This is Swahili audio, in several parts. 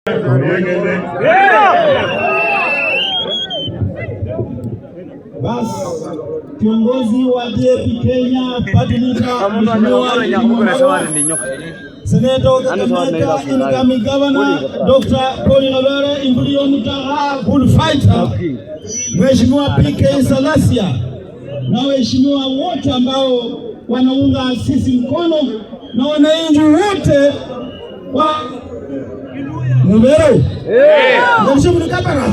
Bas kiongozi wa DAP Kenya Badilika Senator Kakamega incoming Governor Dr. Paul Ngalale Imburio Mutaha Bullfighter, Mheshimiwa PK Salasia na waheshimiwa wote ambao wanaunga sisi mkono na wananchi wote wa Mubero Mheshimiwa Kabara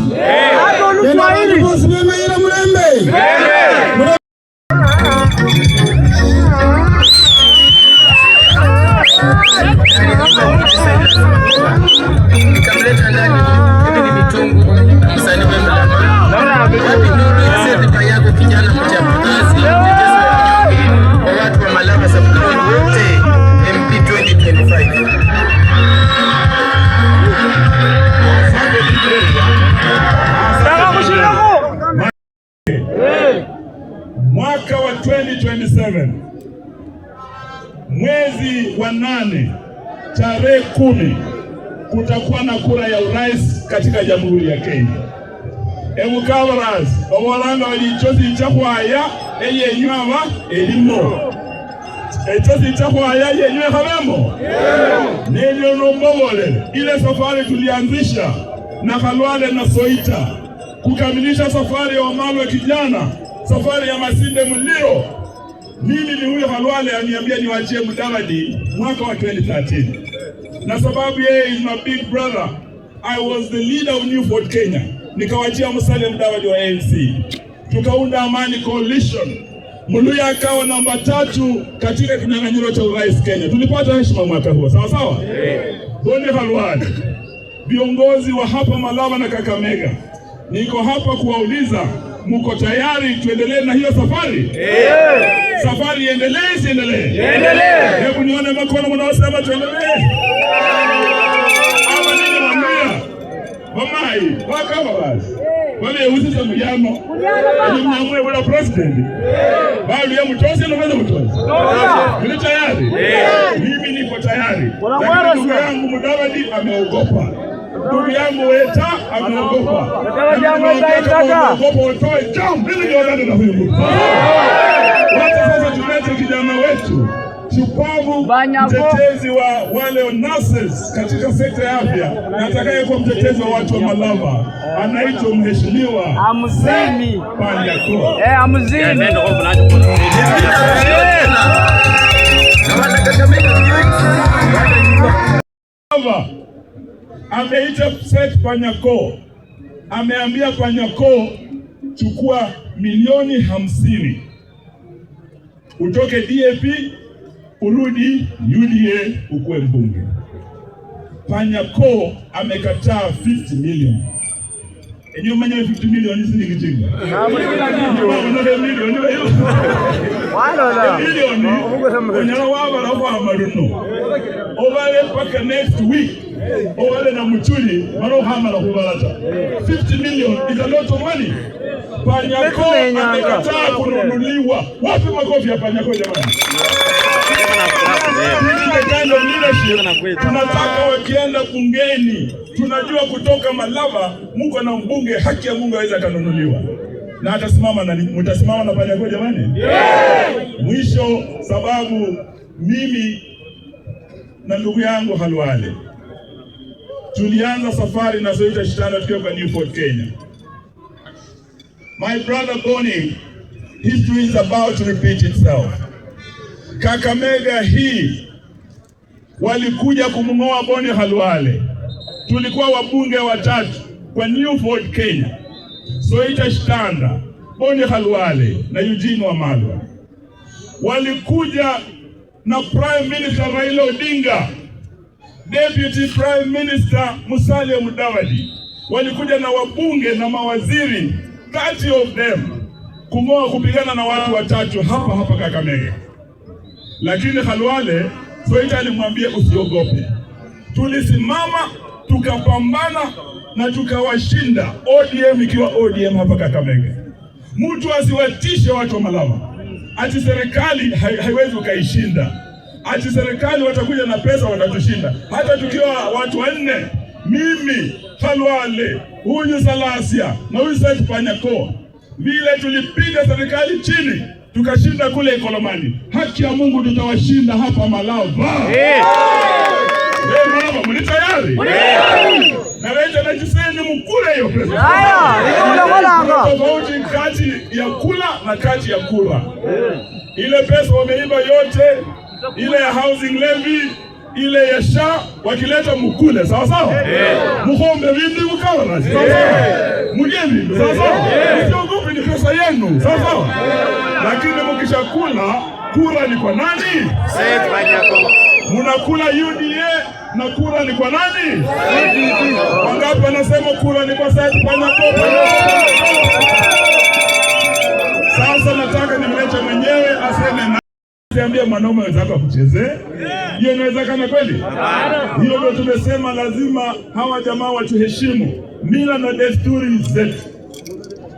mwaka wa 2027 mwezi wa 8 tarehe 10 kutakuwa na kura ya urais katika Jamhuri ya Kenya. Emukabaras obolanga walichozi chakwaya eyenywa elimo echozi chakwaya yenywe habemo ndio nombole ile safari tulianzisha na Khalwale na Soita kukamilisha safari ya Wamalwa kijana, safari ya Masinde Muliro. Mimi ni huyo Khalwale aniambia niwaachie Mudavadi mwaka wa 2013, na sababu yeye is my big brother. I was the leader of New Ford Kenya, nikawachia Musalia Mudavadi wa ANC, tukaunda Amani Coalition. Muluya akawa namba 3 katika kinyang'anyiro cha urais Kenya. Tulipata heshima mwaka huo, sawa sawa. Bonde Khalwale, viongozi wa hapa Malava na Kakamega, niko hapa kuwauliza, mko tayari tuendelee na hiyo safari? Safari iendelee, siendelee? Iendelee. Hebu nione mkono mnaosema tuendelee. Ama nini mwambia? Mamai, wakama basi. Wale usisa mjano. Ni mnamwe wala president. Bali ya mtosi na mwana mtosi. Ni tayari? Mimi niko tayari. Ndugu yangu Mudavadi ameogopa. Ndugu yangu Weta ameogopa. Ameogopa utoe jam ili nione na huyu. Wacha sasa tulete kijana wetu shupavu, mtetezi wa wale nurses katika sekta ya afya, na atakayekuwa mtetezi wa watu wa Malava anaitwa Mheshimiwa Amuzini Panyako. Amuzini ameita Seth Panyako, ameambia Panyako chukua milioni 50 utoke DAP urudi UDA ukue mbunge. Panyako amekataa 50 million. Enyo manya 50 million ni sini kijinga. Onyala wabala kwa maruno. Ovale paka next week. Ovale na Muchuli maro hamala kubalata. 50 million is a lot of money. Panyako amekataa kununuliwa. Wapi makofi ya Panyako jamani? Tunataka wakienda bungeni, tunajua kutoka Malava mko na mbunge, haki ya Mungu aweza kanunuliwa. Na atasimama na mtasimama na Panyako jamani? Mwisho, sababu mimi na ndugu yangu Khalwale tulianza safari na Soita Shitanda tukiwa kwa New Ford Kenya. My brother Bonnie, history is about to repeat itself. Kakamega hii walikuja kumngoa Bonnie Khalwale. Tulikuwa wabunge 3 kwa New Ford Kenya, Soita Shitanda, Bonnie Khalwale na Eugene Wamalwa. Walikuja na Prime Minister Raila Odinga, Deputy Prime Minister Musalia Mudavadi. Walikuja na wabunge na mawaziri 30 of them kungoa kupigana na watu 3 hapa Kakamega. Lakini Khalwale Soita alimwambia usiogope. Tulisimama, tukapambana na tukawashinda ODM ikiwa ODM hapa Kakamega. Mtu asiwatishe watu wa Malava. Ati serikali haiwezi ukaishinda. Ati serikali watakuja na pesa watatushinda. Hata tukiwa watu 4 mimi Khalwale, huyu Salasia na huyu Said Panyako, vile tulipiga serikali chini tukashinda kule Ikolomani, haki ya Mungu tutawashinda hapa Malava. Malava, mli tayari? Na wewe najiseni mkule hiyo pesa. Tofauti kati ya kula na kati ya kura. Ile pesa wameiba yote, ile ya housing levy, ile ya SHA, wakileta mkule, sawa sawa? Muhombe vindi mkawa, sawa sawa? Mugeni, sawa sawa? Usiogope, ni pesa yenu, sawa sawa? Lakini mkishakula, kura ni kwa nani? Munakula UDA na kura ni kwa nani? Wangapi wanasema kura ni kwa Said Panyako? Sasa nataka nimlete mwenyewe aseme na niambie mwanaume wenzako kuchezee. Hiyo inawezekana kweli? Hiyo ndio tumesema lazima hawa jamaa watuheshimu mila na desturi zetu.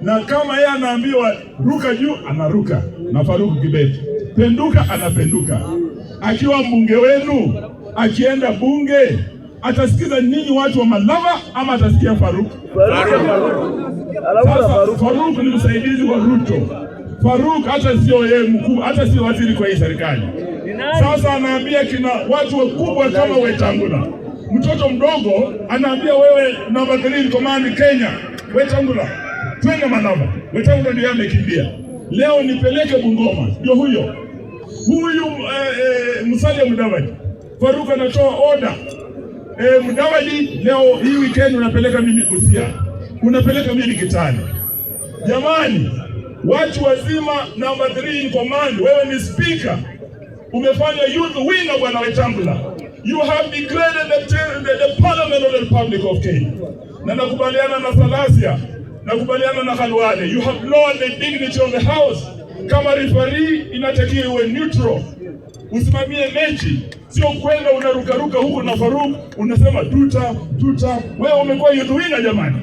Na kama yeye anaambiwa ruka juu, anaruka. Na Faruku Kibet, penduka, anapenduka. Akiwa mbunge wenu, akienda bunge, atasikiza nini watu wa Malava ama atasikia Faruku? Faruku ni msaidizi wa Ruto. Faruku hata sio yeye mkuu, hata sio waziri kwa hii serikali. Sasa anaambia kina watu wakubwa kama Wetangula. Mtoto mdogo anaambia wewe number 3 in command Kenya, Wetangula, twende Malava. Wetangula ndiye amekimbia. Leo nipeleke Bungoma, ndio huyo Musalia Mudavadi. Faruku anatoa order. Mudavadi, leo hii weekend unapeleka mimi Busia, unapeleka mimi Kitale. Jamani, watu wazima number 3 in command, wewe ni speaker, umefanya youth winner bwana Wetangula. You have degraded the parliament of the Republic of Kenya. Na nakubaliana na Salasia, nakubaliana na Khalwale, you have lowered the dignity of the house. Kama referee inatakiwa iwe neutral, usimamie mechi, sio kwenda unarukaruka huko na Faruku unasema tuta. Wewe umekuwa youth winner jamani.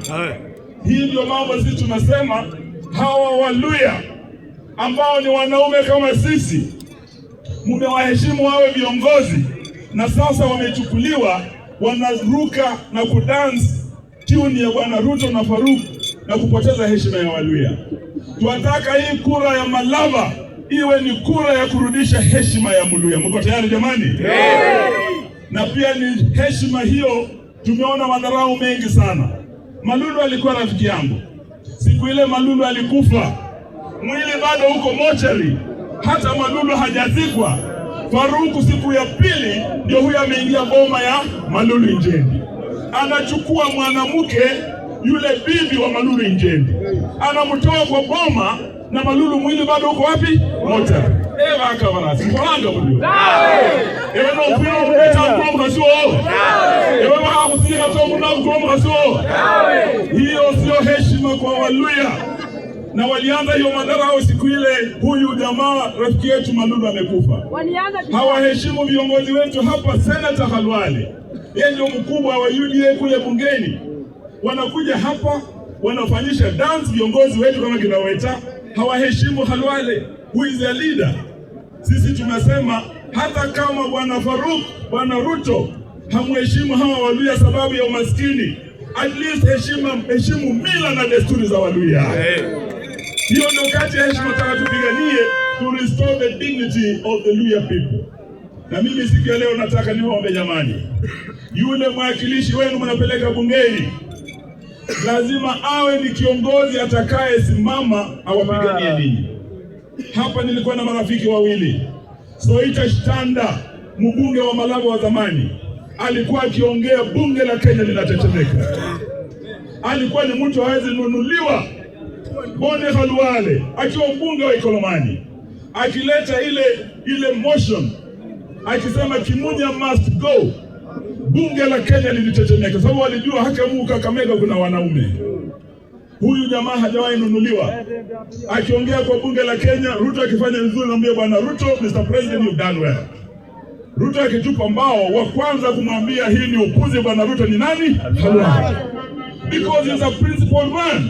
Hii ndio mambo sisi tunasema. Hawa Waluya ambao ni wanaume kama sisi, mmewaheshimu wawe viongozi, na sasa wamechukuliwa wanaruka na kudance tune ya bwana Ruto na Faruku na kupoteza heshima ya Waluya. Tunataka hii kura ya Malava iwe ni kura ya kurudisha heshima ya Mluya. Mko tayari jamani? Na pia ni heshima hiyo, tumeona madharau mengi sana. Malulu alikuwa rafiki yangu. Siku ile Malulu alikufa, mwili bado huko mochari, hata Malulu hajazikwa. Faruku siku ya pili ndio huyo ameingia boma ya Malulu Injendi. Anachukua mwanamke yule bibi wa Malulu Injendi, anamtoa kwa boma, na Malulu mwili bado huko wapi? Mochari. Ewa akavarasi, mkolanga mulio. Ewa no upino mbeta mkomu kasuo. Ewa waka kusilika tomu na mkomu kasuo. Hiyo sio heshima kwa Waluya. Na walianza hiyo madharau siku ile huyu jamaa rafiki yetu Malulu amekufa. Hawaheshimu viongozi wetu hapa. Senator Khalwale, yeye ndio mkubwa wa UDA kule bungeni. Wanakuja hapa wanafanyisha dance viongozi wetu kama kina Weta. Hawaheshimu Khalwale, who is a leader. Sisi tumesema hata kama bwana Faruku, bwana Ruto hamheshimu hawa Waluya sababu ya umaskini, at least heshimu mila na desturi za Waluya. Hiyo ndio kati ya heshima tutakayopiganie to restore the dignity of the Luya people. Na mimi siku ya leo nataka niwaombe jamani, yule mwakilishi wenu mnapeleka bungeni lazima awe ni kiongozi atakaye simama awapiganie ninyi. Hapa nilikuwa na marafiki wawili. Soita Shtanda, mbunge wa Malava wa zamani, alikuwa akiongea bunge la Kenya linatetemeka. Alikuwa ni mtu hawezi nunuliwa. Bone Khalwale akiwa mbunge wa Ikolomani, akileta ile motion akisema Kimunya must go, bunge la Kenya lilitetemeka, sababu walijua haka Mungu Kakamega kuna wanaume. Huyu jamaa hajawahi nunuliwa. Akiongea kwa bunge la Kenya, Ruto akifanya vizuri anamwambia bwana Ruto, Mr. President, you've done well. Ruto akitupa mbao, wa kwanza kumwambia hii ni upuzi bwana Ruto ni nani? Khalwale. Because he's a principled man.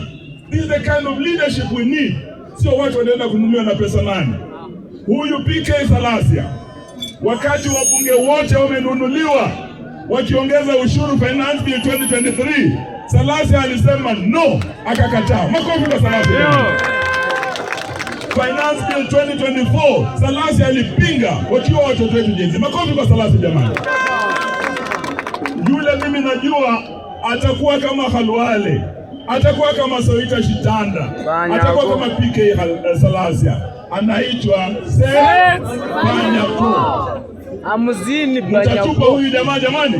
This is the kind of leadership we need. Sio watu wanaenda kununuliwa na pesa nani. Huyu PK Salasia, wakati wabunge wote wamenunuliwa, wakiongeza ushuru finance bill 2023. Salasya alisema no, akakataa. Makofi kwa Salasya. Finance bill 2024, Salasya alipinga wakiwa watoto wetu jinsi. Makofi kwa Salasya jamani. Yule mimi najua atakuwa kama Khalwale, atakuwa kama Soita Shitanda, atakuwa kama PK Salasya. Anaitwa Panyako. Amuzini Mtatupa huyu jamaa jamani?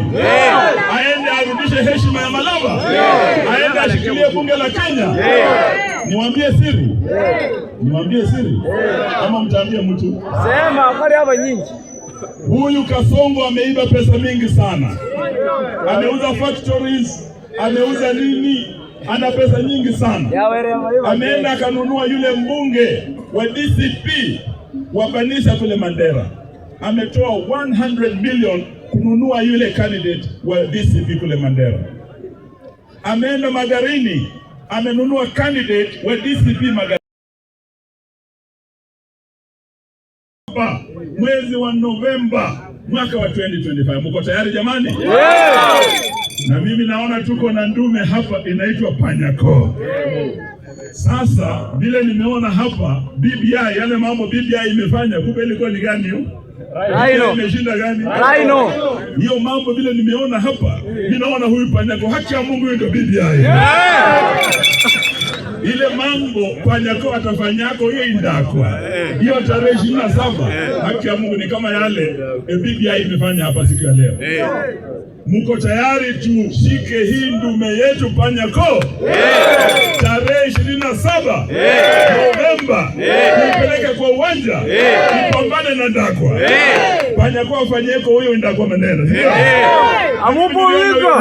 Aende arudishe heshima ya Malava? Aende ashikilie bunge la Kenya? Niwaambie siri? Niwaambie siri? Kama mtaambia mtu? Sema habari hapa nyingi. Huyu Kasongo ameiba pesa mingi sana. Ameuza factories, ameuza nini? Ana pesa nyingi sana. Ameenda akanunua yule mbunge wa DCP wa kanisa kule Mandera. Ametoa 100 million kununua yule candidate wa DCP kule Mandera. Ameenda Magarini, amenunua candidate wa DCP Magarini. Mwezi wa Novemba mwaka wa 2025. Mko tayari jamani? Na mimi naona tuko na ndume hapa inaitwa Panyako. Sasa vile nimeona hapa BBI, yale mambo BBI imefanya, kumbe ilikuwa ni gani hiyo? Raino. Imeshinda gani? Raino. Hiyo mambo vile nimeona hapa, ninaona huyu Panyako, haki ya Mungu ndio BBI. Ile mambo Panyako atafanyako hiyo indakwa. Hiyo tarehe 27, haki ya Mungu ni kama yale BBI imefanya hapa siku ya leo. Muko tayari tushike hii ndume yetu Panyako? Tarehe 27 Novemba tupeleke kwa uwanja, tupambane na ndakwa. Panyako afanyeko huyo ndakwa maneno. Amupo hivyo.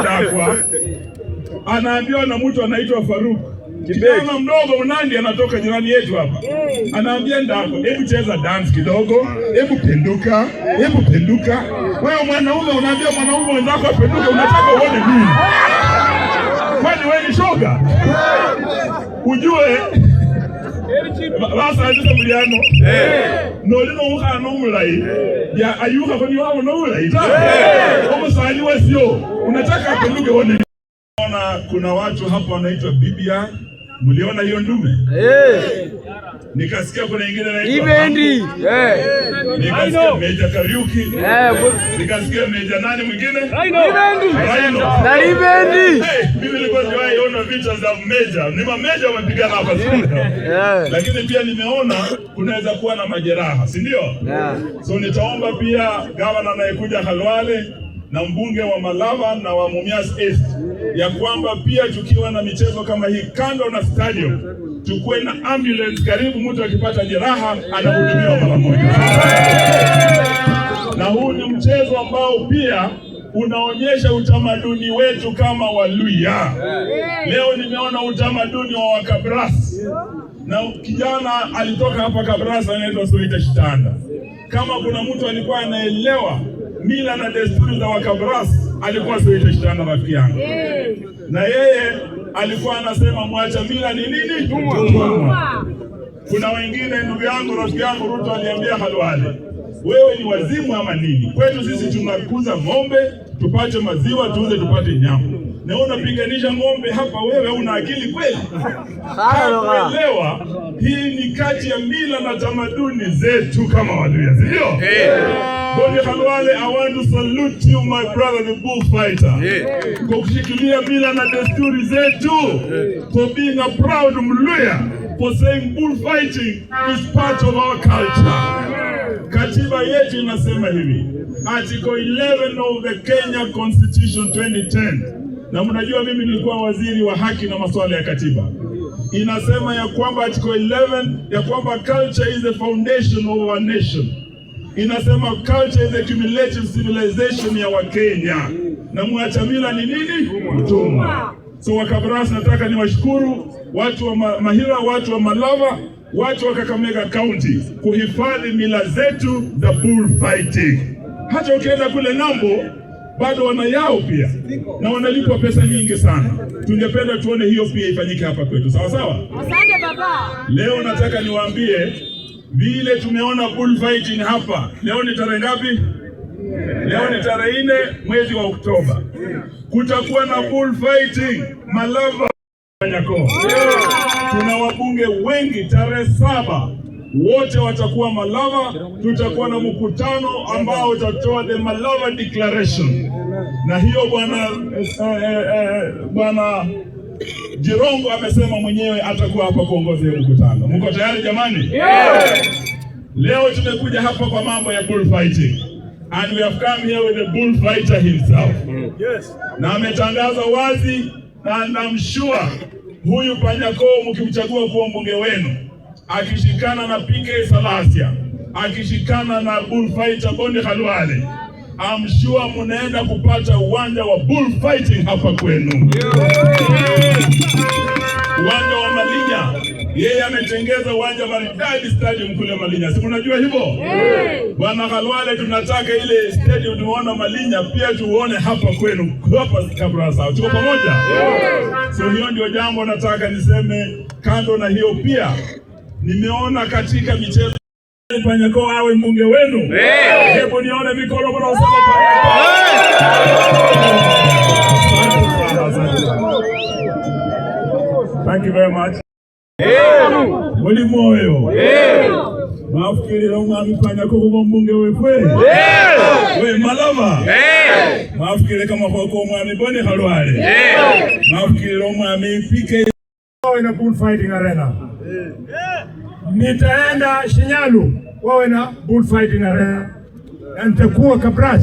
Anaambiwa na mtu anaitwa Faruk. Kijana mdogo Mnandi anatoka jirani yetu hapa. Anaambia ndako, hebu cheza dance kidogo, hebu penduka, hebu penduka. Wewe mwanaume unaambia mwanaume wenzako apenduke, unataka uone nini? Kwani wewe ni shoga? Ujue basa ajisa muliano. Nolino mukano mulai. Ya ayuka kwani wao no mulai. Omusali wasio, unataka apenduke uone nini? Kuna watu hapa wanaitwa BBI. Muliona hiyo ndume? Nikasikia kuna nyingine inaitwa Ivendi. Nikasikia Meja Kariuki. Nikasikia Meja nani mwingine? Raino. Na Ivendi. Mimi nilikuwa sijaona vita za Meja. Ni mameja wamepigana hapa sasa. Lakini pia nimeona kunaweza kuwa na majeraha, si ndio? So nitaomba pia gavana anayekuja Khalwale na mbunge wa Malava na wa Mumias East ya kwamba pia tukiwa na michezo kama hii kando na stadium tukue na ambulance karibu, mtu akipata jeraha anahudumiwa mara moja. Na huu ni mchezo ambao pia unaonyesha utamaduni wetu kama Waluhya. Leo nimeona utamaduni wa Wakabras na kijana alitoka hapa Kabras anaitwa Soita Shitanda. Kama kuna mtu alikuwa anaelewa mila na desturi za Wakabras alikuwa Soita Shitanda rafiki yangu. Na yeye alikuwa anasema mwacha mila ni nini? Tumwa. Kuna wengine ndugu yangu rafiki yangu Ruto aliambia Khalwale, wewe ni wazimu ama nini? Kwetu sisi tunakuza ng'ombe, tupate maziwa, tuuze tupate nyama. Na unapiganisha ng'ombe hapa, wewe una akili kweli? Haelewa hii ni kati ya mila na tamaduni zetu kama Waluhya, si ndio? Boni Khalwale, I want to salute you my brother the bullfighter. Kwa kushikilia mila na desturi zetu. For being a proud Mluhya. For saying bullfighting is part of our culture. Katiba yetu inasema hivi. Article 11 of the Kenya Constitution 2010. Na mnajua mimi nilikuwa waziri wa haki na masuala ya katiba. Inasema ya kwamba article 11 ya kwamba culture is the foundation of our nation. Inasema culture is a cumulative civilization ya Wakenya. Na mwacha mila ni nini? Utumwa. So Wakabras, nataka niwashukuru watu wa Mahira, watu wa Malava, watu wa Kakamega County kuhifadhi mila zetu za bullfighting. Hata ukienda kule Nambo bado wana yao pia na wanalipwa pesa nyingi sana. Tungependa tuone hiyo pia ifanyike hapa kwetu. Sawa sawa? Asante baba. Leo nataka niwaambie vile tumeona bullfighting hapa. Leo ni tarehe ngapi? Leo ni tarehe 4 mwezi wa Oktoba. Kutakuwa na bullfighting Malava Panyako. Tuna wabunge wengi tarehe 7 wote watakuwa Malava. Tutakuwa na mkutano ambao utatoa the Malava Declaration, na hiyo bwana Jirongo amesema mwenyewe atakuwa hapa kuongoza hiyo mkutano. Mko tayari jamani? Leo tumekuja hapa kwa mambo ya bullfighting, and we have come here with the bullfighter himself. Na ametangaza wazi, na I'm sure huyu Panyako mkimchagua kuwa mbunge wenu, akishikana na PK Salasia, akishikana na bullfighter Boni Khalwale, I'm sure munaenda kupata uwanja wa bullfighting hapa kwenu. Uwanja wa Malinya, yeye ametengeza uwanja maridadi stadium kule Malinya. Si mnajua hivyo? Bwana Khalwale, tunataka ile stadium tumeona Malinya pia tuone hapa kwenu, hapa Kabrasa. Tuko pamoja? So hiyo ndio jambo nataka niseme. Kando na hiyo pia nimeona katika michezo Panyako awe mbunge wenu. Hebu nione mikono bwana usema Panyako. Thank you very much. Wali moyo. Mafikiri mwami Panyako kwa mbunge wewe. We Malava. Mafikiri kama kwa mwami Boni Khalwale. Mafikiri mwami PK wawe na bullfighting arena. Nitaenda Shinyalu wawe na bullfighting arena. Na nitakuwa Kabras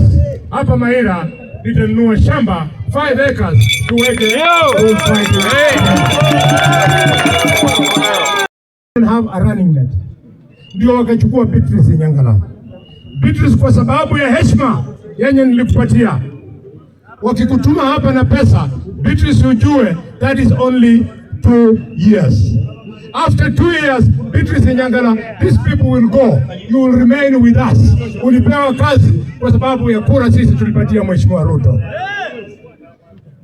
hapa Maira, nitanunua shamba 5 acres tuweke bullfighting arena. Have a running net. Ndio wakachukua Beatrice Nyangala. Beatrice, kwa sababu ya heshima yenye nilikupatia, wakikutuma hapa na pesa, Beatrice ujue that is only 2 years. After 2 years, Beatrice Nyangala, these people will go. You will remain with us. Ulipewa kazi kwa sababu ya kura sisi tulipatia Mheshimiwa Ruto.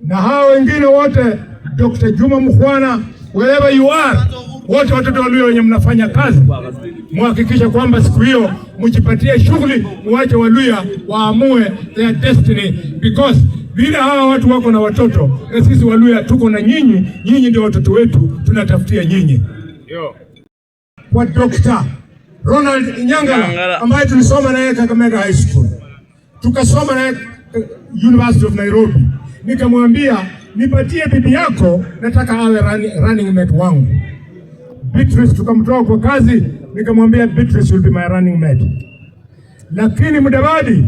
Na hao wengine wote, Dr. Juma Mukhwana, wherever you are, wote watoto walio wenye mnafanya kazi, muhakikisha kwamba siku hiyo mjipatie shughuli, muache Waluya waamue their destiny, because bila hawa watu wako na watoto, na sisi Waluya tuko na nyinyi. Nyinyi ndio watoto wetu, tunatafutia nyinyi. Kwa Dr. Ronald Nyangala ambaye tulisoma naye Kakamega High School, tukasoma naye University of Nairobi, nikamwambia nipatie bibi yako, nataka awe running mate wangu. Beatrice tukamtoa kwa kazi, nikamwambia Beatrice will be my running mate. Lakini Mudavadi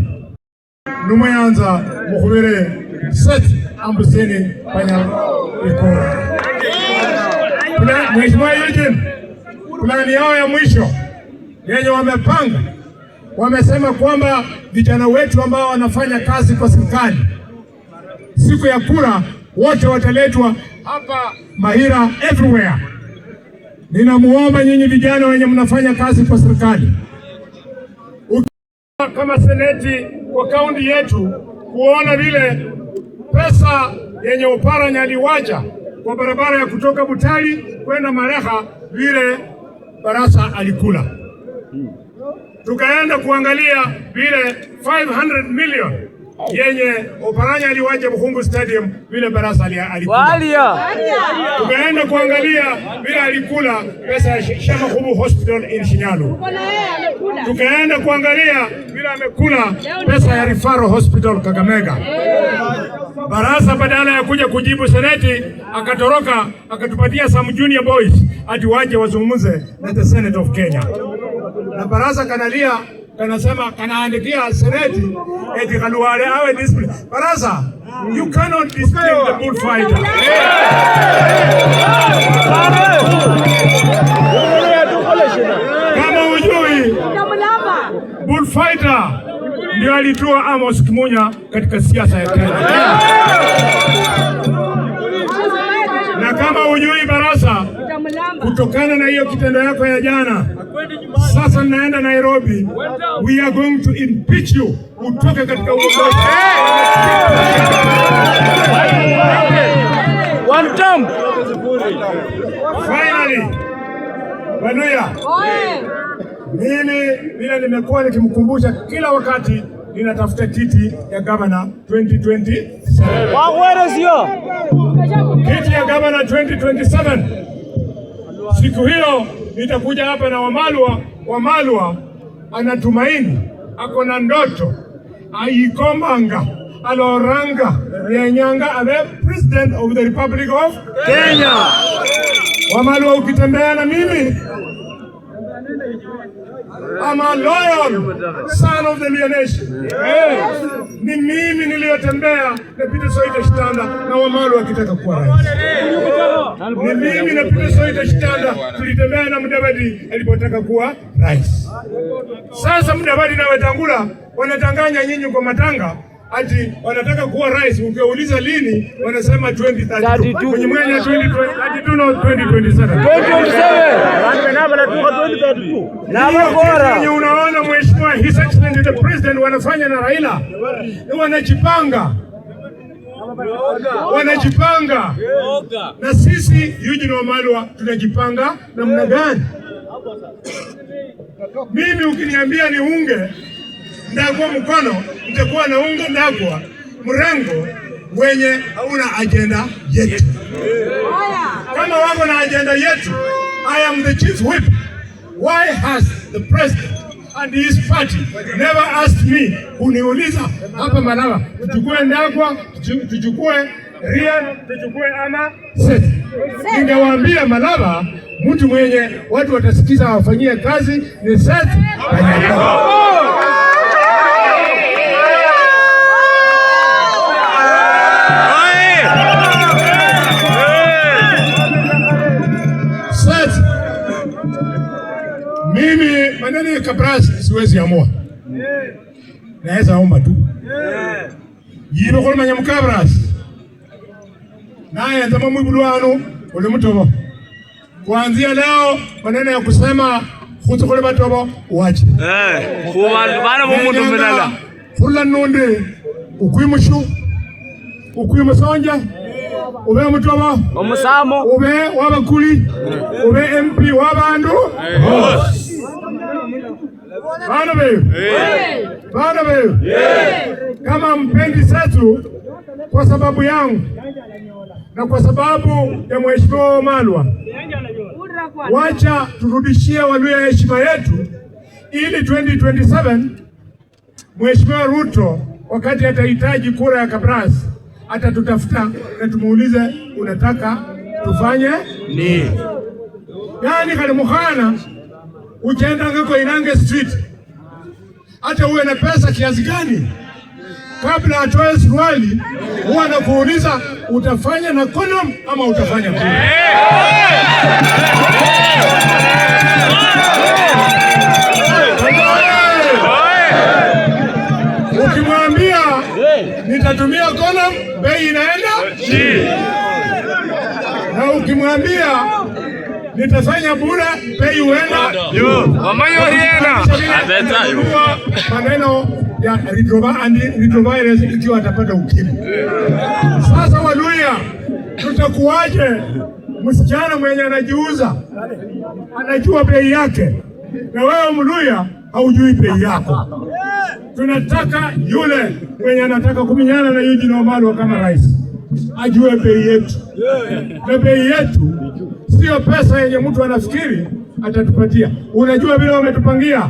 numayanza mukhubere set ambuseni Panyako. Kuna Mheshimiwa Eugene, plani yao ya mwisho yenye wamepanga, wamesema kwamba vijana wetu ambao wanafanya kazi kwa serikali, siku ya kura wote wataletwa hapa Mahira everywhere. Ninamuomba nyinyi vijana wenye mnafanya kazi kwa serikali, kama seneti kwa kaunti yetu, kuona vile pesa yenye Oparanya aliwacha kwa barabara ya kutoka Butali kwenda Mareha vile Barasa alikula. Tukaenda kuangalia vile 500 million yenye Oparanya aliwacha Bukhungu Stadium vile Barasa alikula. Tukaenda kuangalia vile alikula pesa ya Shemakhubu Hospital in Shinyalu. Tukaenda kuangalia vile amekula pesa ya Referral Hospital Kakamega. Barasa badala ya kuja kujibu seneti, akatoroka akatupatia some junior boys ati waje wazungumze na the Senate of Kenya. Na Barasa kanalia, kanasema kanaandikia seneti eti Khalwale awe discipline. Barasa, you cannot discipline the bullfighter. Kama ujui, bullfighter ndio alitua Amos Kimunya katika siasa ya Kenya. Na kama ujui Barasa, kutokana na hiyo kitendo yako ya jana, sasa naenda Nairobi, we are going to impeach you, utoke katika uongozi. One term. Finally, Waluya, mimi vile nimekuwa nikimkumbusha kila wakati ninatafuta kiti ya gavana 2027. Wangwere sio? Kiti ya gavana 2027. Siku hiyo nitakuja hapa na Wamalwa. Wamalwa anatumaini, ako na ndoto, aikombanga aloranga yenyanga abe president of the Republic of Kenya. Wamalwa, ukitembea na mimi, I'm a loyal son of the Luhya nation. Ni mimi niliyotembea na Peter Soita Shitanda na Wamalwa akitaka kuwa rais. Ni mimi na Peter Soita Shitanda tulitembea na Mudavadi alipotaka kuwa rais. Sasa Mudavadi na Wetangula wanatanganya nyinyi kwa matanga ati wanataka kuwa rais. Ukiuliza lini, wanasema 2032. Kwenye mwezi wa 2032 na 2027. 2027. Na bora. Ni unaona Mheshimiwa His Excellency the President wanafanya na Raila. Ni wanajipanga. Na sisi Eugene Wamalwa tunajipanga namna gani? Mimi ukiniambia ni unge ndagwa mkono, nitakuwa na unga ndagwa mrengo wenye hauna agenda yetu. Kama wako na agenda yetu, I am the chief whip. Why has the president and his party never asked me kuniuliza hapa Malava tuchukue ndagwa, tuchukue Rian, tuchukue ama Seth? Ningewaambia Malava mtu mwenye watu watasikiza wafanyie kazi ni Seth Kanyako. Mimi maneno ya Kabras siwezi amua. Naweza omba tu. Yibo kwa manya Mkabras. Naye nzama mwibulwano ule mtobo. Kuanzia leo maneno ya kusema khutukole batobo uache. Bana mumuntu mbelala. Furla nonde ukwimushu. Ukwimusonja. Ube mtobo. Omusamo. Ube wabakuli. Ube MP wabandu. Bana beyo. Kama mpendi Setu kwa sababu yangu na kwa sababu ya Mheshimiwa Wamalwa, wacha turudishie Waluhya heshima yetu, ili 2027 Mheshimiwa Ruto wakati atahitaji kura ya Kabras atatutafuta na tumuulize unataka tufanye nini? Yani kali mukhana ukienda ngako Inange Street, hata uwe na pesa kiasi gani, kabla atoe swali huwa anakuuliza utafanya na kondom ama utafanya kura. Ukimwambia nitatumia kondom, bei inaenda chini. Na ukimwambia nitafanya bure, bei huenda juu. Maneno ya retrovirus ikiwa atapata ukimwi. Sasa Waluhya tutakuwaje? Msichana mwenye anajiuza anajua bei yake, na wewe Mluhya haujui bei yako. Tunataka yule mwenye anataka kuminyana na Eugene Wamalwa kama rais ajue bei yetu, na bei yetu sio pesa yenye mtu anafikiri atatupatia. Unajua vile wametupangia,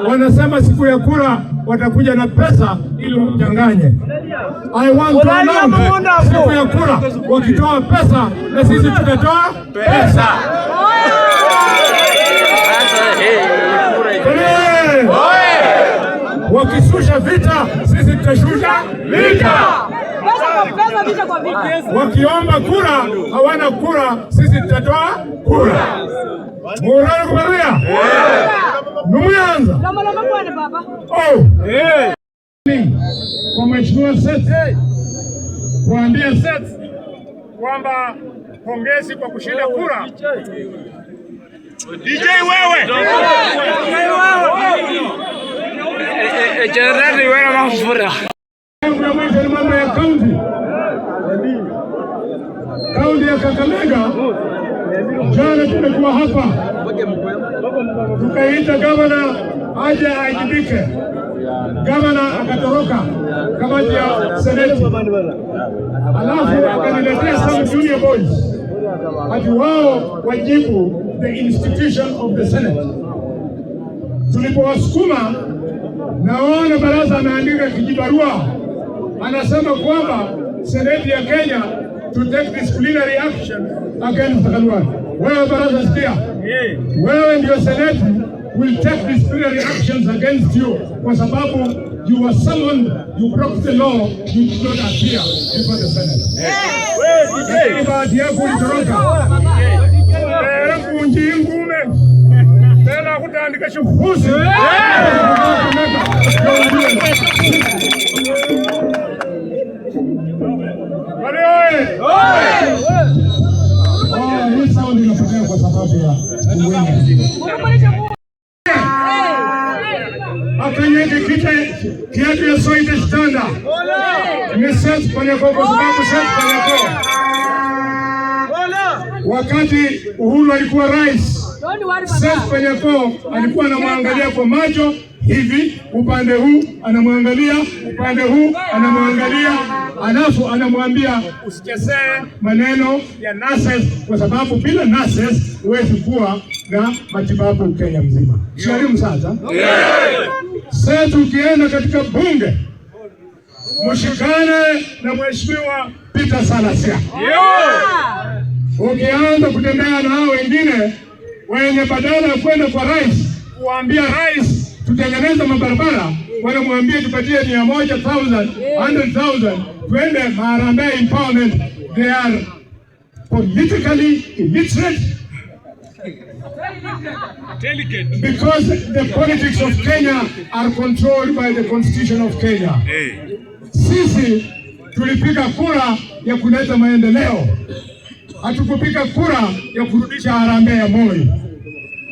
wanasema siku ya kura watakuja na pesa ili wachanganye. I want to know siku ya kura wakitoa pesa na sisi tutatoa pesa. Wakishusha vita sisi tutashusha vita. Wakiomba kura hawana kura, sisi tutatoa kura. Murari kubaruya numuyanza kwa Mheshimiwa Seth, kuambia Seth kwamba pongezi kwa kushinda kura. DJ wewe Jenerali wewe mafura. Mambo ya kaunti ya Kakamega, jana tumekuwa hapa tukaita gavana aje aajibike. gavana akatoroka kamati ya seneti, alafu akaniletea some junior boys ati wao wajibu the institution of the Senate. Tulipowasukuma, naona baraza ameandika kijibarua, anasema kwamba seneti ya Kenya to take disciplinary action against Khalwale. Wewe baraza sikia, wewe ndio seneti will take disciplinary actions against you kwa sababu you were summoned, you broke the law, you did not appear before the Senate. Lakini bahati yako ulitoroka. Kunji ngume. Tena kutaandika shuhusi. Wale oye! Hii sound inapotea kwa sababu ya uwenye. Akanyeke kiatu ya soite standa. Nimeset Panyako kwa sababu set Panyako. Wakati Uhuru alikuwa rais, Seth Panyako alikuwa anamwangalia kwa macho hivi, upande huu anamwangalia, upande huu anamwangalia, alafu anamwambia usichezee maneno ya nurses kwa sababu bila nurses huwezi kuwa na matibabu Kenya mzima. Sharimu sasa. Seth ukienda katika bunge, mshikane na mheshimiwa Peter Salasya. Ukianza kutembea na hao wengine wenye badala ya kwenda kwa rais kuambia rais tutengeneze mabarabara, wanamwambia tupatie 100,000, 100,000 twende Harambee empowerment. They are politically illiterate because the politics of Kenya are controlled by the constitution of Kenya. Sisi tulipiga kura ya kuleta maendeleo, hatukupiga kura ya kurudisha harambee ya Moi.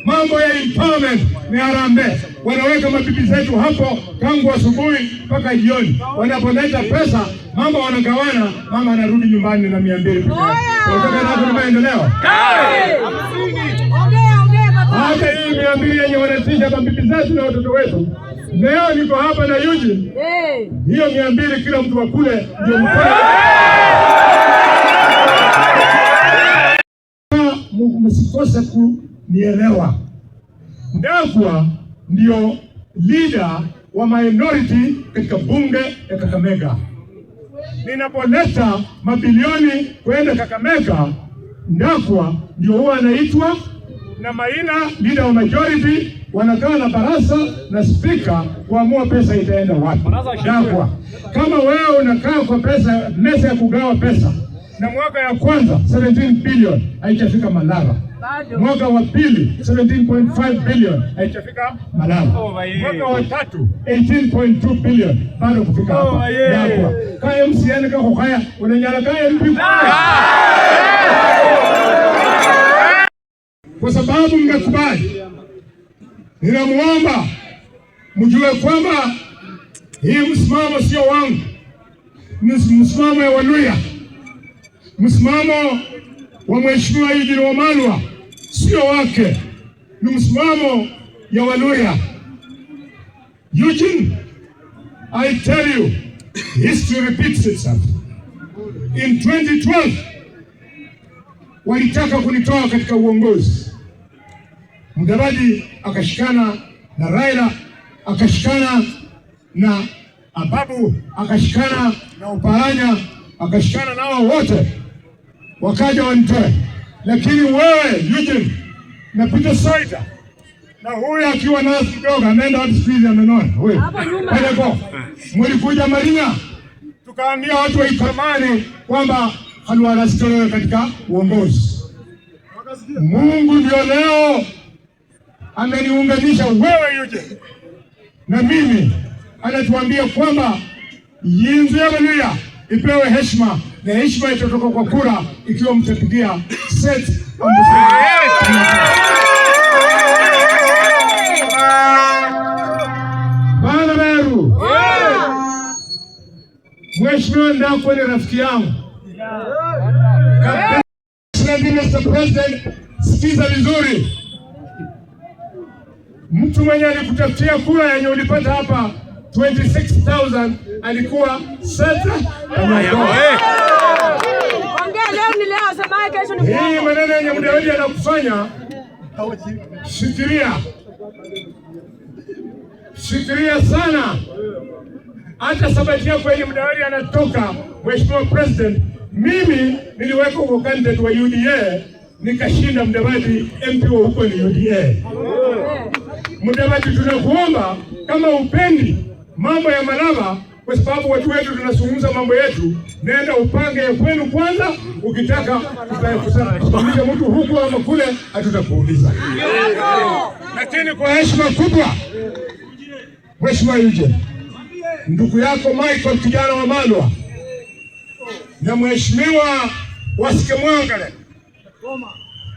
Mambo ya empowerment ni harambee. Wanaweka mabibi zetu hapo tangu asubuhi mpaka jioni. Wanapoleta pesa, mama wanagawana, mama anarudi nyumbani na 200 pekee. Tunataka na kuna maendeleo. Hata hii 200 yenye wanatisha mabibi zetu na watoto wetu. Leo niko hapa na Eugene. Hiyo 200 kila mtu akule ndio mkoa. Msikose kunielewa. Ndakwa ndio leader wa minority katika bunge ya Kakamega. Ninapoleta mabilioni kwenda Kakamega, Ndakwa ndio huwa anaitwa, na Maina leader wa majority wanakaa na barasa na speaker kuamua pesa itaenda wapi. Ndakwa, kama wewe unakaa kwa pesa, mesa ya kugawa pesa, na mwaka ya kwanza 17 billion haijafika Malava. Mwaka wa pili 17.5 billion haijafika Malava. Mwaka wa tatu 18.2 billion bado kufika hapa. Ndakwa kaya msiane kako kaya unanyala kaya mpi. Kwa sababu mmekubali, ninamuomba mjue kwamba hii msimamo sio wangu, ni msimamo ya Waluya. Msimamo wa Mheshimiwa Eugene Wamalwa sio wake, ni msimamo ya Waluya. Eugene, I tell you, history repeats itself. In 2012 walitaka kunitoa katika uongozi. Mudavadi akashikana na Raila, akashikana na Ababu, akashikana na Oparanya, akashikana nao wote wakaja wanitoe. Lakini wewe Eugene na Peter Soita na huyu akiwa nasi kidogo ameenda watu siku hizi amenona huyu pale kwa mlikuja Maringa, tukaambia watu wa Ikamani kwamba Khalwale asitolewe katika uongozi. Mungu ndio leo ameniunganisha wewe Eugene na mimi, anatuambia kwamba Yinzi ya Waluya ipewe heshima, na heshima itatoka kwa kura ikiwa mtapigia Seth Bana Meru. Mheshimiwa Ndakwa ni rafiki yangu. Mr. President, sikiza vizuri. Mtu mwenye alikutafutia kura yenye ulipata hapa 26,000 alikuwa sasa. Hii maneno yenye Mudavadi anakufanya, fikiria sana. Hata sabati yako yenye Mudavadi anatoka, Mheshimiwa President, mimi niliweka kwa candidate wa UDA nikashinda Mudavadi MP wa huko ni UDA. Mudavadi, tunakuomba kama upendi mambo ya Malava, kwa sababu watu wetu tunazungumza mambo yetu, nenda upange ya kwenu kwanza. Ukitaka tutakuuliza mtu huku ama kule, hatutakuuliza. Lakini kwa heshima kubwa, Mheshimiwa Eugene, ndugu yako Michael kijana wa Malwa na Mheshimiwa Wasike Mwangale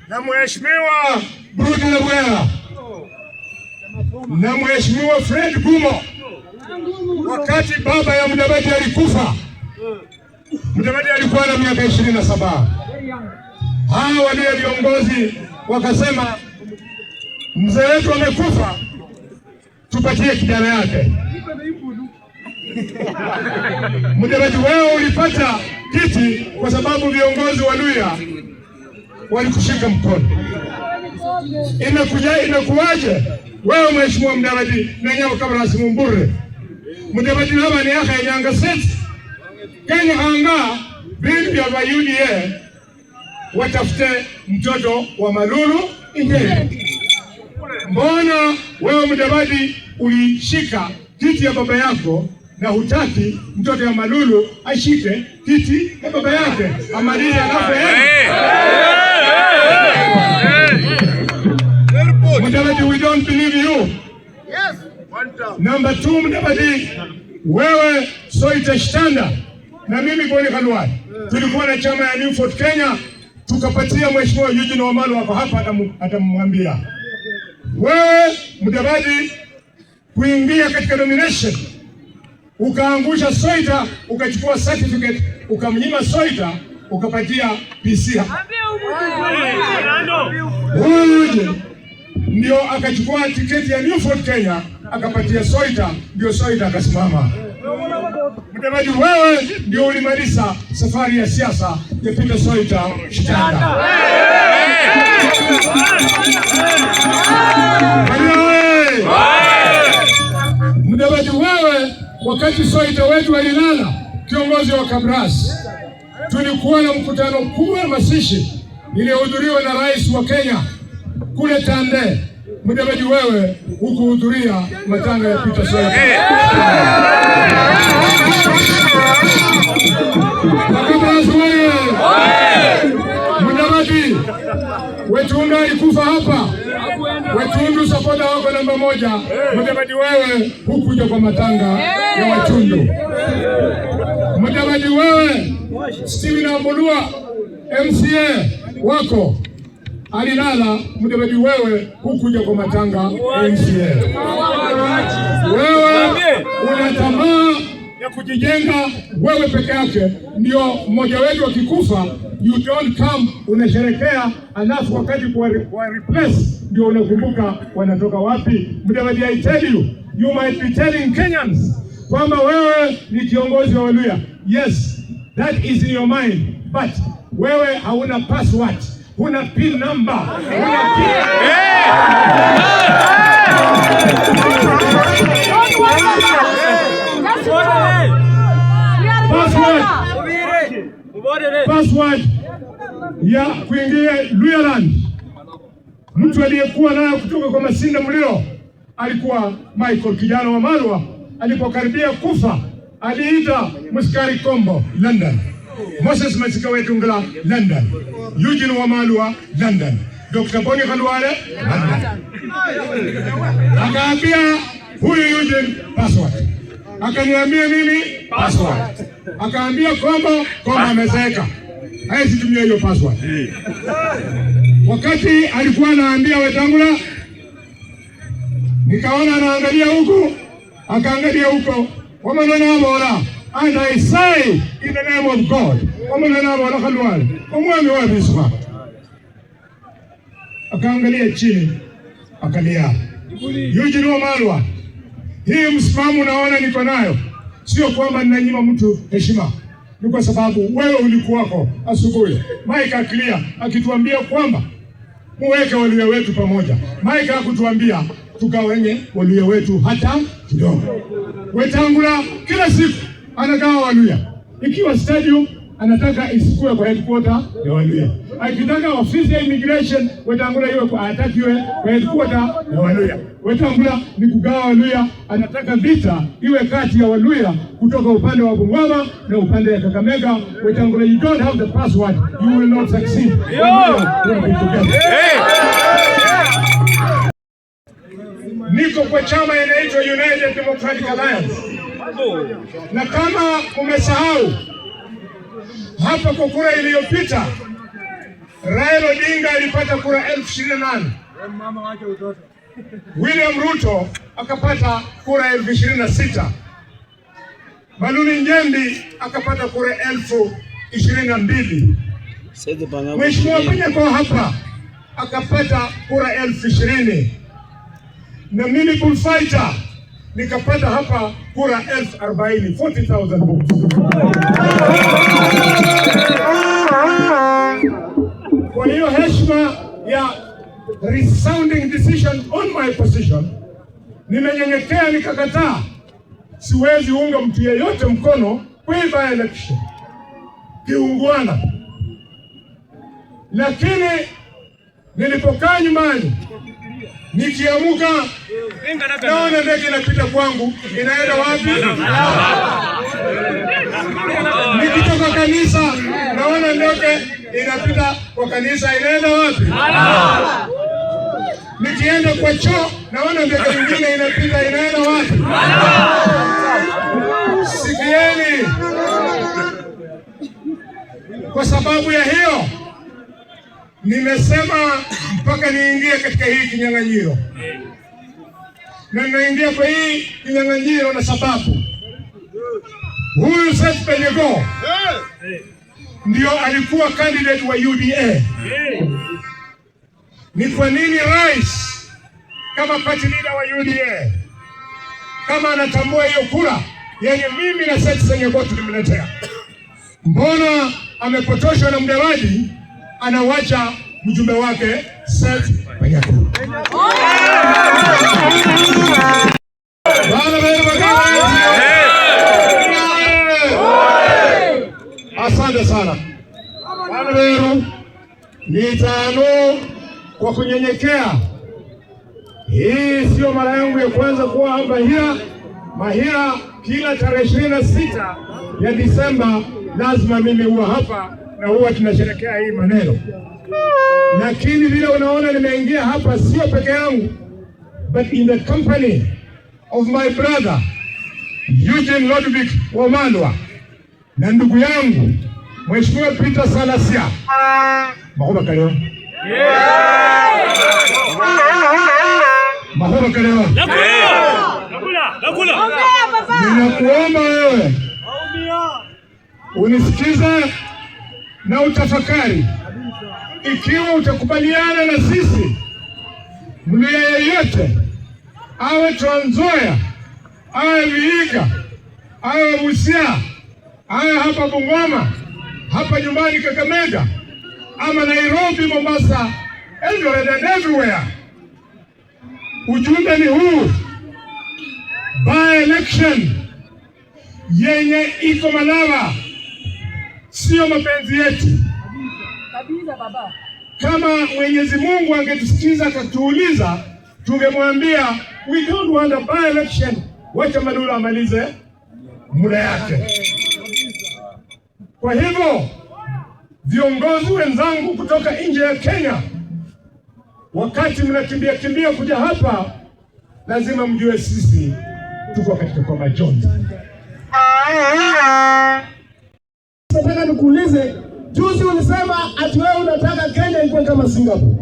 na Mheshimiwa Brudi Lebwera na Mheshimiwa Fred Gumo, wakati baba ya Mudavadi alikufa, Mudavadi alikuwa na miaka 27. Hawa walio viongozi wakasema, mzee wetu amekufa, tupatie kijana yake. Mudavadi, wewe ulipata kiti kwa sababu viongozi wa Luhya walikushika mkono. Imekuwaje wewe Mheshimiwa Mudavadi na nyao kama rasimu mbure Mudavadi haba ni yaka ya nyanga seti Kenya hanga bili ya UDA watafute mtoto wa Malulu Indele. Mbona wewe Mudavadi ulishika kiti ya baba yako na hutaki mtoto ya Malulu ashike kiti ya baba yake amalize alafu Mudavadi, we don't believe you. Yes. Number 2, Mudavadi, wewe Soita Shtanda na mimi Boni Khalwale tulikuwa na chama ya New Fort Kenya, tukapatia Mheshimiwa Eugene Wamalwa wako hapa, atamwambia wewe Mudavadi kuingia katika nomination, ukaangusha Soita, ukachukua certificate, ukamnyima Soita, ukapatia PC. Huyu ndio akachukua tiketi ya New Fort Kenya akapatia Soita, ndio Soita akasimama. Mudavadi, wewe ndio ulimaliza safari ya siasa ya Peter Soita Shtanda. Mudavadi, wewe wakati Soita wetu walilala, kiongozi wa Kabras, tulikuwa na mkutano kubwa Masishi iliyohudhuriwa na rais wa Kenya kule Tande. Mudavadi, wewe hukuhudhuria matanga ya Peter Soita. Mudavadi, Wetundu alikufa hapa. Wetundu supporter wako namba 1. Mudavadi, wewe hukuja kwa matanga ya Wetundu. Mudavadi, wewe Steven Ambulua MCA wako alilala. Mudavadi, wewe hukuja kwa matanga ya MCA. Wewe una tamaa ya kujijenga wewe peke yake, ndio mmoja wetu akikufa you don't come unasherekea, alafu wakati kwa replace ndio unakumbuka wanatoka wapi. Mudavadi, I tell you, you might be telling Kenyans kwamba wewe ni kiongozi wa Luhya. Yes, that is in your mind, but wewe hauna password, huna pin number, huna password ya kuingia Luhyaland. Mtu aliyekuwa nayo kutoka kwa Masinda Muliro alikuwa Michael kijana wa Malwa. Alipokaribia kufa aliita Muskari Kombo London, Moses Masika Wetungala London, Eugene Wamalwa London, Dr. Boni Khalwale London. Akaambia huyu Eugene password, akaniambia mimi password, akaambia Kombo amezeeka hawezi tumia hiyo password. Wakati alikuwa anaambia Wetangula, nikaona anaangalia huku, akaangalia huko, wamanana bora, and I say in the name of God, wamanana bora Khalwale, omwami wa biswa. Akaangalia chini, akalia. Eugene Wamalwa, Hii msimamo naona niko nayo, sio kwamba ninanyima mtu heshima, ni kwa sababu wewe ulikuwako asubuhi. Mike akilia akituambia kwamba muweke Waluhya wetu pamoja. Mike hakutuambia tugawenye Waluhya wetu hata kidogo. Wetangula kila siku anagawa Waluhya. Ikiwa stadium anataka isikue kwa headquarter ya Waluhya. Akitaka ofisi ya immigration Wetangula iwe kwa atakiwe kwa headquarter ya Waluhya. Wetangula ni kugawa Waluhya, anataka vita iwe kati ya Waluhya kutoka upande wa Bungoma na upande wa Kakamega. Wetangula, you don't have the password, you will not succeed. Niko kwa chama inaitwa United Democratic Alliance. Na kama umesahau, hapa kwa kura iliyopita Raila Odinga alipata kura 28,000. William Ruto akapata kura 26,000. Baluni Njendi akapata kura 22,000. Mheshimiwa Kanyako hapa akapata kura 20,000. Na mimi Bullfighter nikapata hapa kura 40,000, 40,000 votes. Kwa hiyo heshima ya resounding decision on my position, nimenyenyekea nikakataa. Siwezi unga mtu yeyote mkono kwa by election kiungwana. Lakini nilipokaa nyumbani nikiamuka naona ndege inapita kwangu, inaenda wapi? Nikitoka kanisa naona ndege inapita kwa kanisa, inaenda wapi? Nikienda kwa choo naona ndege nyingine inapita, inaenda wapi? Sikieni. Kwa sababu ya hiyo nimesema mpaka niingie katika hii kinyang'anyiro. Na ninaingia kwa hii kinyang'anyiro na sababu huyu Seth Panyako ndio alikuwa candidate wa UDA. Ni kwa nini rais kama party leader wa UDA kama anatambua hiyo kura yenye mimi na Seth Panyako tulimletea, mbona amepotoshwa na Mudavadi anawacha mjumbe wake Seth Panyako? Asante sana. Wanaweru ni tano kwa kunyenyekea. Hii sio mara yangu ya kwanza kuwa hapa Mahira. Kila tarehe 26 ya Disemba lazima mimi huwa hapa na huwa tunasherehekea hii maneno. Lakini vile unaona nimeingia hapa sio peke yangu, but in the company of my brother Eugene Lodvik Wamalwa na ndugu yangu Mheshimiwa Peter Salasia. Mahoma kaleo. Mahoma kaleo. Ninakuomba wewe unisikize na utafakari. Ikiwa utakubaliana na sisi, Mluhya yeyote awe Trans Nzoia, awe Vihiga, awe Busia, awe hapa Bungoma, hapa nyumbani Kakamega, ama Nairobi, Mombasa, Eldoret and everywhere, ujumbe ni huu: by election yenye iko Malava, sio mapenzi yetu. Kama Mwenyezi Mungu angetusikiza akatuuliza, tungemwambia we don't want a by election, wacha Malula amalize muda yake. Kwa hivyo viongozi wenzangu kutoka nje ya Kenya, wakati mnakimbia kuja hapa, lazima mjue sisi tuko katika kwa majonzi. Nataka nikuulize, juzi ulisema ati wewe unataka Kenya ikuwe kama Singapore.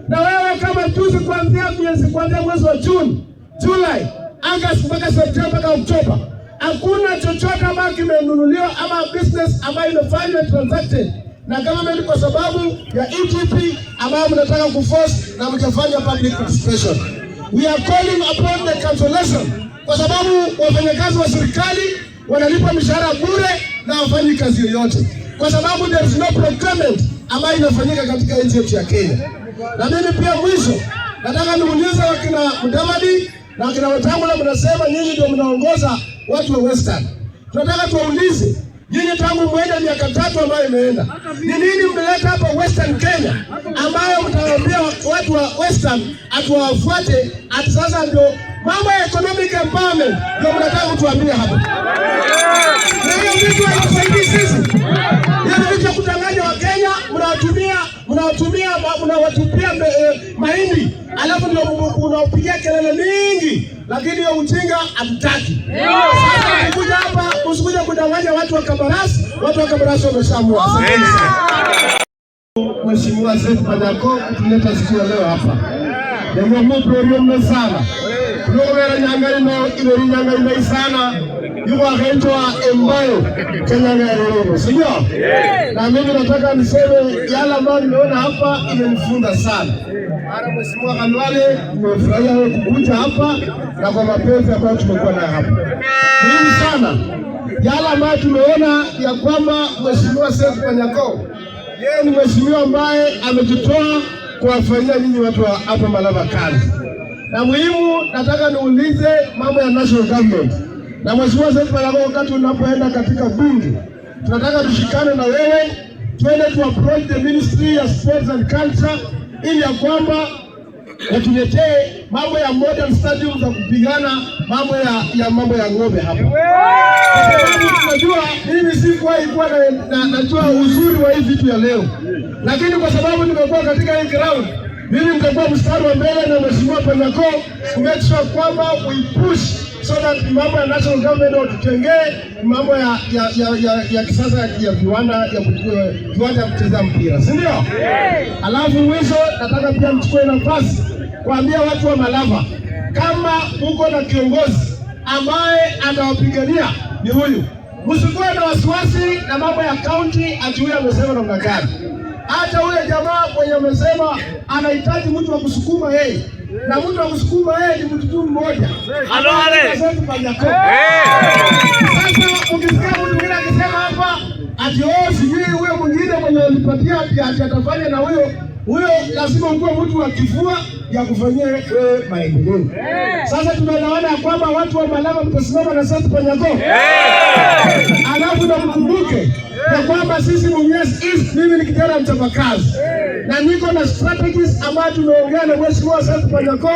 Na wewe kama juzi kuanzia mwezi wa June, July, August mpaka September mpaka Oktoba, hakuna chochote ambacho kimenunuliwa ama business ambayo imefanywa transacted na government kwa sababu ya EGP ambayo mnataka kuforce na mtafanya public participation. We are calling upon the cancellation kwa sababu wafanyakazi wa serikali wanalipa mishahara bure na hawafanyi kazi yoyote, kwa sababu there is no procurement ambayo inafanyika katika nchi yetu ya Kenya. Na mimi pia mwisho nataka niulize wakina Mudavadi na wakina Wetangula, mnasema nyinyi ndio mnaongoza watu wa Western. Tunataka tuwaulize nyinyi, tangu mwenda miaka 3 ambayo imeenda, ni nini mmeleta hapa Western Kenya ambayo mtawaambia watu wa Western atuwafuate ati sasa ndio mambo ya economic empowerment ndio mnataka kutuambia hapa? Na hiyo vitu hayasaidii sisi. Hiyo vitu ya kudanganya wa Kenya, mnawatupia mahindi, alafu ndio unaopigia kelele mingi, lakini hiyo ujinga hatutaki. Sasa ukikuja hapa usikuja kudanganya watu wa Kabarasi, watu wa Kabarasi wameshaamua. Mheshimiwa Seth Panyako tuleta siku ya leo hapa. Ndio mprogram na sana. Kuloera nyangari no iberi nyangari sana. Yuko akaitwa Embayo Kenya Ngaroro. Sio? Na mimi nataka niseme yale ambayo nimeona hapa imenifunza sana. Mara Mheshimiwa Khalwale nimefurahia wewe kukuja hapa na kwa mapenzi ambayo tumekuwa nayo hapa. Muhimu sana yale ambayo tumeona ya kwamba Mheshimiwa Seth Panyako yeye ni mheshimiwa ambaye amejitoa kuwafanyia nyinyi watu wa hapa Malava kazi. Na muhimu nataka niulize mambo ya national government. Na Mheshimiwa Seth Panyako, wakati unapoenda katika bunge, tunataka tushikane na wewe, twende tu approach the Ministry of Sports and Culture ili ya kwamba watuletee mambo ya modern stadium za kupigana mambo ya ng'ombe hapa. Kwa sababu tunajua mimi sikuwahi kuwa najua uzuri wa hii vitu ya leo, lakini kwa sababu nimekuwa katika hii ground, mimi nitakuwa mstari wa mbele na Mheshimiwa Panyako ku make sure kwamba we push so that mambo ya national government tutengee mambo ya kisasa ya viwanda ya kucheza mpira, si ndio? Alafu mwisho nataka pia mchukue nafasi kuambia watu wa Malava, kama uko na kiongozi ambaye anawapigania ni huyu, msikuwe na wasiwasi na mambo ya county ati huyu amesema namna gani. Hata huyo jamaa mwenye amesema anahitaji mtu wa kusukuma yeye, na mtu wa kusukuma yeye ni mtu tu mmoja. Sasa ukisikia mtu mwingine akisema hapa ati sijui huyo mwingine mwenye alipatia ati atafanya na huyo lazima ukuwe mtu wa kifua ya kufanyia maendeleo. Sasa tunaona kwamba watu wa Malava mtasimama na Seth Panyako. Alafu na mkumbuke ya kwamba sisi Mumias East, mimi ni kijana mchapakazi na niko na strategies ambayo tumeongea na Mheshimiwa Seth Panyako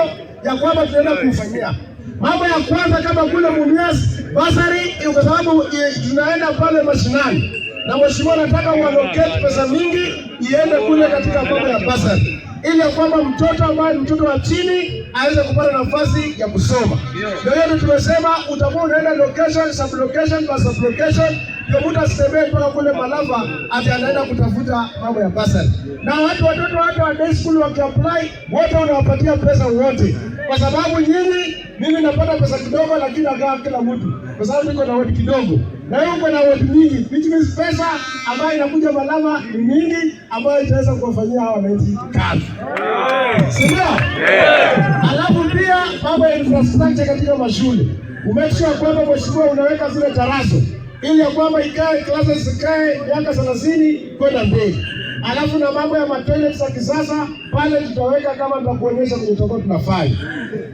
ya kwamba tunaenda kufanyia. Mambo ya kwanza kama kule Mumias basari, kwa sababu tunaenda pale mashinani na Mheshimiwa nataka uallocate pesa mingi iende kule katika mambo ya basari, ili ya kwamba mtoto ambaye mtoto wa chini aweze kupata nafasi ya kusoma. Ndio hiyo tumesema utakuwa unaenda location, sub location, by sub location, ndio mtu asitembee mpaka kule Malava ati anaenda kutafuta mambo ya basari. Na watoto wa day school wakiapply wote unawapatia pesa wote, kwa sababu nyinyi, mimi napata pesa kidogo lakini nagaa kila mtu, kwa sababu niko na wodi kidogo na wewe uko na wodi mingi, which means pesa ambayo inakuja Malava ni mingi ambayo itaweza kuwafanyia hawa wananchi kazi. Sio? Alafu pia mambo ya infrastructure katika mashule. Umekisha kwamba Mheshimiwa unaweka zile tarazo ili ya kwamba ikae classes ikae miaka 30 kwenda mbele. Alafu na mambo ya matoilets ya kisasa pale tutaweka kama tutakuonyesha kwenye tutakuwa tunafanya.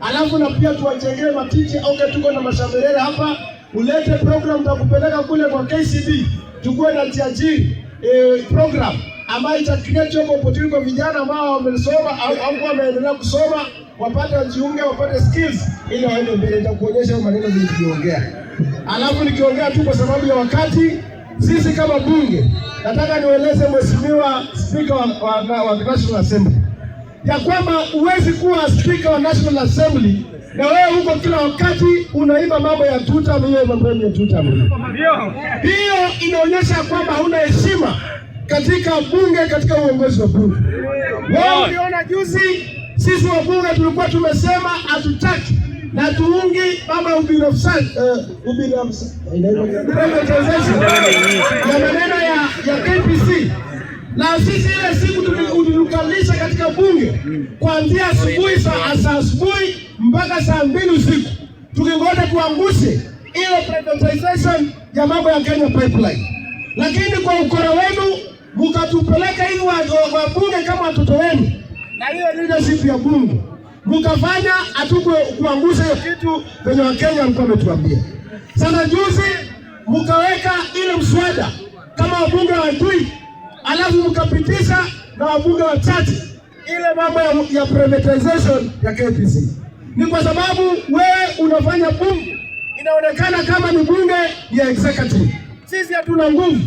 Alafu na pia tuwajengee matiti au tuko na mashaberere hapa, ulete program za kupeleka kule kwa KCB, tukue na tiajiri program ambayo ita-create job opportunity kwa vijana ambao wamesoma au wameendelea kusoma, wapate wajiunge, wapate skills ili waende mbele. Nitakuonyesha maneno niliyoongea. Alafu nikiongea tu kwa sababu ya wakati, sisi kama bunge nataka nieleze Mheshimiwa Speaker wa National Assembly ya kwamba huwezi kuwa Speaker wa National Assembly na wewe huko kila wakati unaimba mambo ya tuta mwenyewe, mambo ya tuta mwenyewe. Hiyo inaonyesha kwamba huna heshima katika bunge, katika uongozi wa bunge. Wao uliona juzi sisi wa bunge tulikuwa tumesema hatutaki na tuungi mambo ya ubinafsi ya maneno ya KPC. Na sisi ile siku tulikalisha katika bunge kuanzia asubuhi saa asubuhi mpaka saa 2 usiku tukingoja tuangushe ile privatization ya mambo ya Kenya Pipeline. Lakini kwa ukora wenu mkatupeleka hivi wabunge kama watoto wenu na hiyo leadership ya bunge mkafanya kuangusha hiyo kitu venye Wakenya walikuwa wametuambia. Sana juzi mkaweka ile mswada kama wabunge wajui, alafu mkapitisha na wabunge wachache ile mambo ya privatization ya KPC. Ni kwa sababu wewe unafanya bunge inaonekana kama ni bunge ya executive. Sisi hatuna nguvu,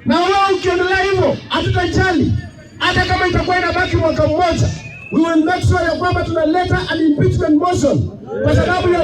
na wewe ukiendelea hivyo hatutajali. Hata kama itakuwa inabaki mwaka mmoja, we will make sure ya kwamba tunaleta an impeachment motion kwa sababu ya